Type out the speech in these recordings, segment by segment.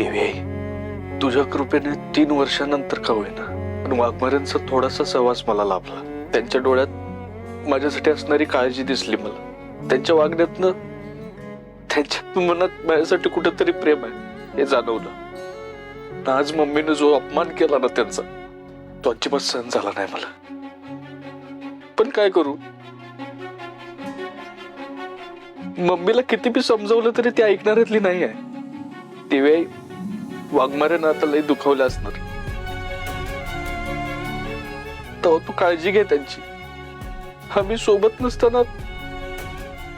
देवी आई, तुझ्या कृपेने 3 वर्षानंतर का होईना पण वाघमारेंचा थोडासा सहवास मला लाभला. त्यांच्या डोळ्यात माझ्यासाठी असणारी काळजी दिसली मला. त्यांच्या वागण्यातनं त्यांच्या मनात माझ्यासाठी कुठेतरी प्रेम आहे हे जाणवलं. आज मम्मीने जो अपमान केला ना त्यांचा, तो अजिबात सहन झाला नाही मला. पण काय करू, मम्मीला किती बी समजवलं तरी ती ऐकणाऱ्यातली नाही आहे. देवी आई, वाघमारेनं आता लई दुखावलं असणार. तेव्हा तू काळजी घे त्यांची. आम्ही सोबत नसताना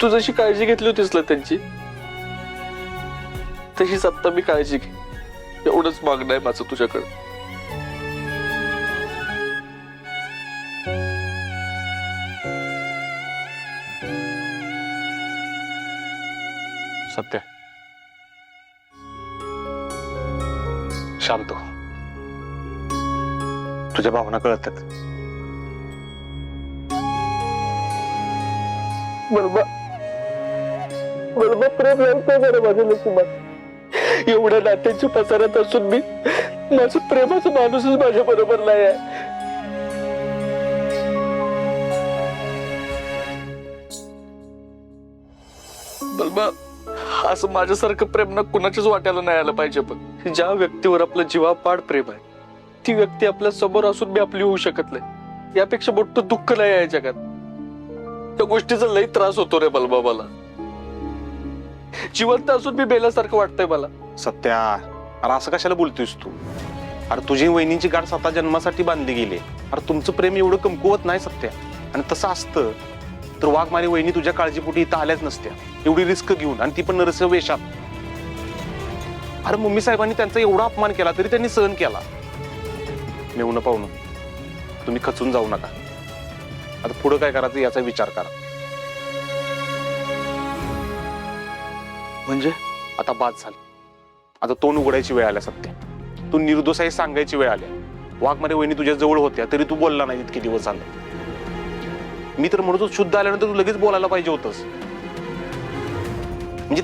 तू जशी काळजी घेतली होतीस ना त्यांची, तशीच आता मी काळजी घे. एवढंच मागणं आहे माझं तुझ्याकडे. सत्य, शांत हो. तुझ्या भावना कळतात. बरोबर प्रेम लागतं बरं माझं नशिबात. एवढ्या नात्यांच्या पसारात असून मी माझं प्रेमाचा माणूसच माझ्या बरोबर नाही आहे. बलबा, असं माझ्यासारखं प्रेम ना कुणाच्याच वाट्याला नाही आलं पाहिजे. पण ज्या व्यक्तीवर आपलं जीवापाड प्रेम आहे, ती व्यक्ती आपल्या समोर असून मी आपली होऊ शकत नाही. यापेक्षा मोठं दुःख नाही आहे जगात. त्या गोष्टीचा लई त्रास होतो रे बलबा मला. जिवंत असून मी बेल्यासारखं वाटतंय मला. सत्या, अरे असं कशाला बोलतोयस तू? अरे तुझी वहिनींची गाठ स्वतः जन्मासाठी बांधली गेली. अरे तुमचं प्रेम एवढं कमकुवत नाही सत्या. आणि तसं असतं तर वाघमारी वहिनी तुझ्या काळजीपोटी इथं आल्याच नसत्या, एवढी रिस्क घेऊन, आणि ती पण नरस वेशात. अरे मम्मी साहेबांनी त्यांचा एवढा अपमान केला तरी त्यांनी सहन केला. मेवणं पाहुणं, तुम्ही खचून जाऊ नका. आता पुढं काय करायचं याचा विचार करा. म्हणजे आता बाद झालं. आता तोंड उघडायची वेळ आल्या सत्य. तू निर्दोष आहे सांगायची वेळ आल्या. वाघमारे वहिनी तुझ्या जवळ होत्या तरी तू बोलला नाही इतके दिवस झाले. मी तर म्हणतो शुद्ध आल्यानंतर तू लगेच बोलायला पाहिजे होतंस. म्हणजे